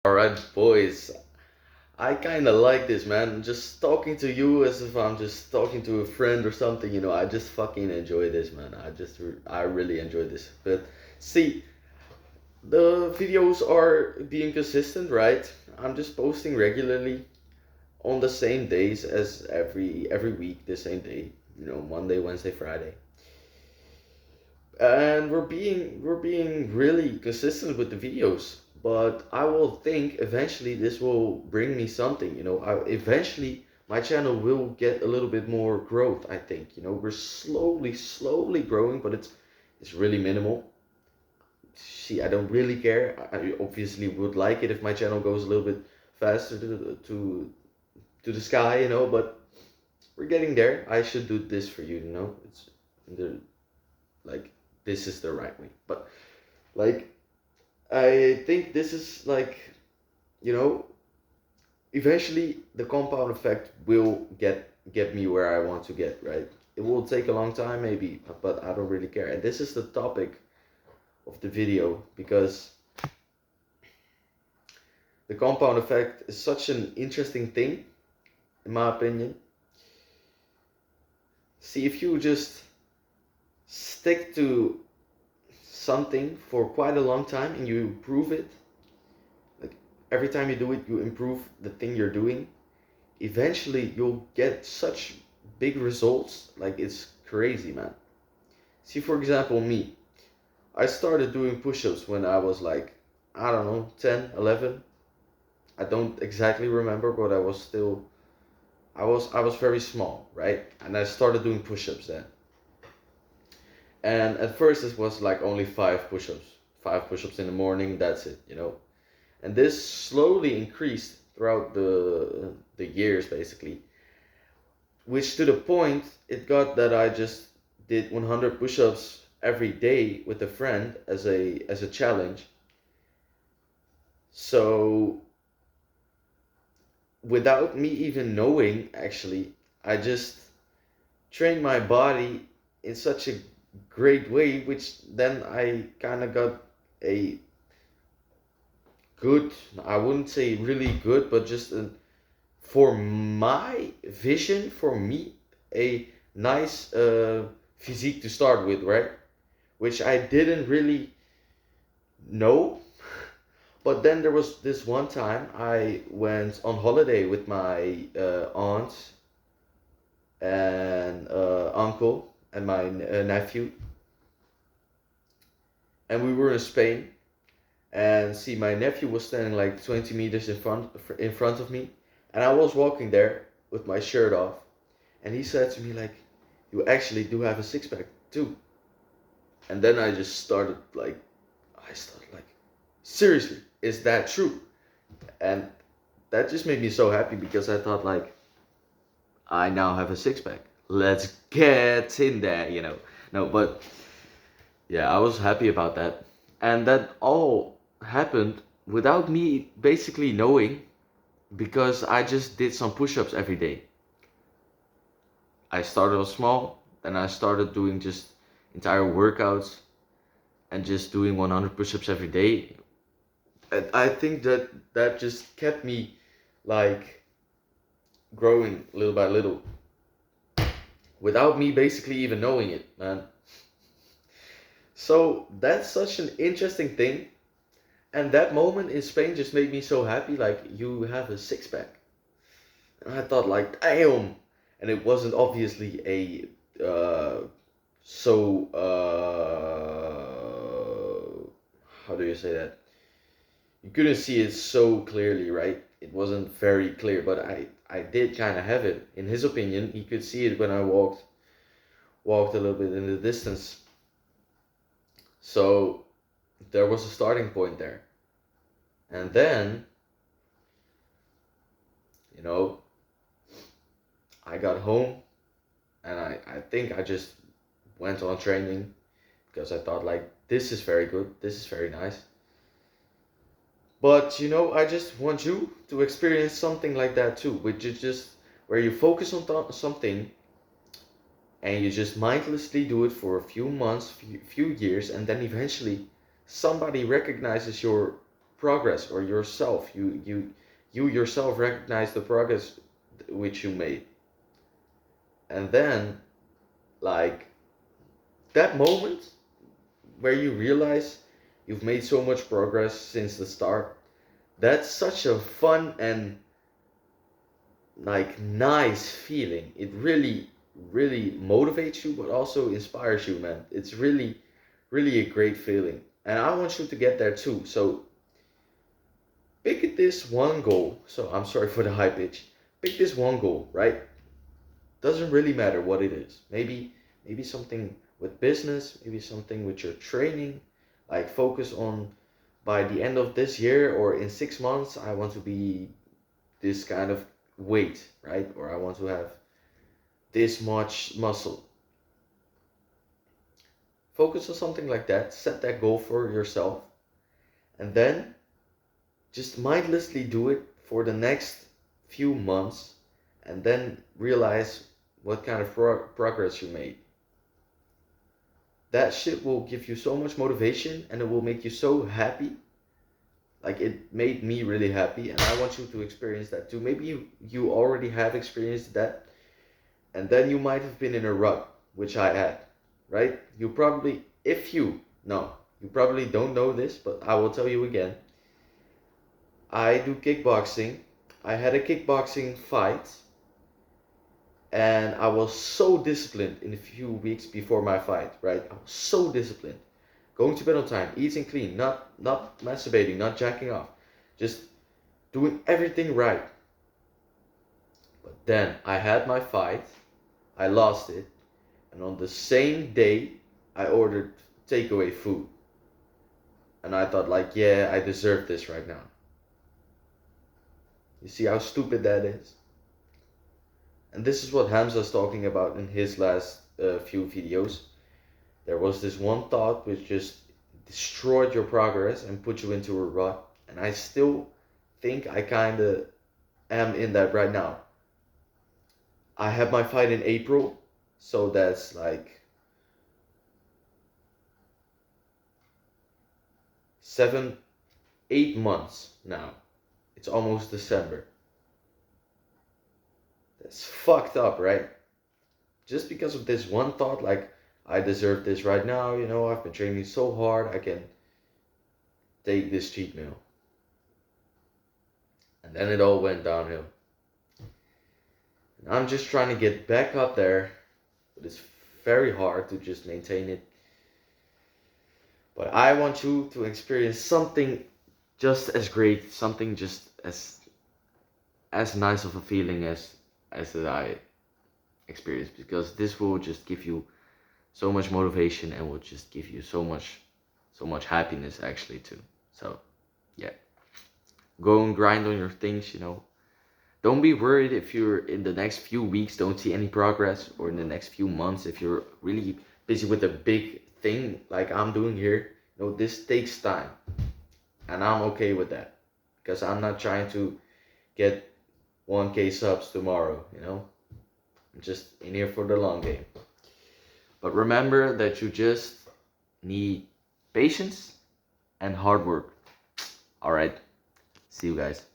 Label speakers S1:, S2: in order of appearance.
S1: Alright, boys. I kind of like this, man. Just talking to you as if I'm just talking to a friend or something, I just fucking enjoy this, man. I really enjoy this. But see, the videos are being consistent, right? I'm just posting regularly on the same days as every week, the same day, Monday, Wednesday, Friday. And we're being really consistent with the videos, but I will think eventually this will bring me something, eventually my channel will get a little bit more growth. I think, we're slowly growing, but it's really minimal. See, I don't really care. I obviously would like it if my channel goes a little bit faster to the sky, but we're getting there. I should do this for you, it's the like this is the right way. But like, I think this is like, you know, eventually the compound effect will get me where I want to get, right? It will take a long time maybe, but I don't really care. And this is the topic of the video because the compound effect is such an interesting thing, in my opinion. See, if you just stick to something for quite a long time and you improve it, like every time you do it, you improve the thing you're doing, eventually you'll get such big results. Like, it's crazy, man. See, for example, me. I started doing push-ups when I was like, I don't know, 10, 11. I don't exactly remember, but I was very small, right? And I started doing push-ups then. And at first it was like only 5 push-ups. 5 push-ups in the morning, that's it. And this slowly increased throughout the years, basically, which to the point it got that I just did 100 push-ups every day with a friend as a challenge. So without me even knowing, actually, I just trained my body in such a great way, which then I kind of got a good, I wouldn't say really good, but just for my vision, for me, a nice physique to start with, right? Which I didn't really know. But then there was this one time I went on holiday with my aunt and uncle and my nephew, and we were in Spain. And see, my nephew was standing like 20 meters in front of me, and I was walking there with my shirt off, and he said to me like, "You actually do have a six pack too." And then I started like, seriously, is that true? And that just made me so happy because I thought like, I now have a six pack. Let's get in there. No, but yeah, I was happy about that. And that all happened without me basically knowing, because I just did some push ups every day. I started off small, then I started doing just entire workouts and just doing 100 push ups every day. And I think that just kept me like growing little by little without me basically even knowing it, man. So that's such an interesting thing. And that moment in Spain just made me so happy. Like, you have a six pack. And I thought, like, damn. And it wasn't obviously so, how do you say that? You couldn't see it so clearly, right? It wasn't very clear, but I did kind of have it. In his opinion, he could see it when I walked a little bit in the distance. So there was a starting point there. And then, you know, I got home, and I think I just went on training because I thought like, this is very good, this is very nice. But I just want you to experience something like that too, which is just where you focus on something and you just mindlessly do it for a few months, few years, and then eventually somebody recognizes your progress, or yourself. You yourself recognize the progress which you made. And then, like, that moment where you realize you've made so much progress since the start, that's such a fun and like nice feeling. It really motivates you, but also inspires you, man. It's really a great feeling, and I want you to get there too. So pick this one goal. So I'm sorry for the high pitch. Pick this one goal, right? Doesn't really matter what it is. Maybe something with business, maybe something with your training. Like focus on, by the end of this year or in 6 months, I want to be this kind of weight, right? Or I want to have this much muscle. Focus on something like that. Set that goal for yourself, and then just mindlessly do it for the next few months, and then realize what kind of progress you made. That shit will give you so much motivation, and it will make you so happy. Like, it made me really happy, and I want you to experience that too. Maybe you already have experienced that, and then you might have been in a rut, which I had, right? You probably, if you, no, you probably don't know this, but I will tell you again. I do kickboxing. I had a kickboxing fight, and I was so disciplined in a few weeks before my fight, right? I was so disciplined. Going to bed on time, eating clean, not masturbating, not jacking off, just doing everything right. But then I had my fight, I lost it, and on the same day I ordered takeaway food. And I thought, like, yeah, I deserve this right now. You see how stupid that is? And this is what Hamza's talking about in his last few videos. There was this one thought which just destroyed your progress and put you into a rut. And I still think I kind of am in that right now. I have my fight in April, so that's like 7, 8 months now. It's almost December. That's fucked up, right? Just because of this one thought, like, I deserve this right now, I've been training so hard, I can take this cheat meal. And then it all went downhill. And I'm just trying to get back up there, but it's very hard to just maintain it. But I want you to experience something just as great, something just as nice of a feeling as that I experienced, because this will just give you so much motivation and will just give you so much happiness actually too. So yeah, go and grind on your things. Don't be worried if you're in the next few weeks don't see any progress, or in the next few months if you're really busy with a big thing like I'm doing here. This takes time, and I'm okay with that, because I'm not trying to get 1K subs tomorrow. I'm just in here for the long game. But remember that you just need patience and hard work. All right, see you guys.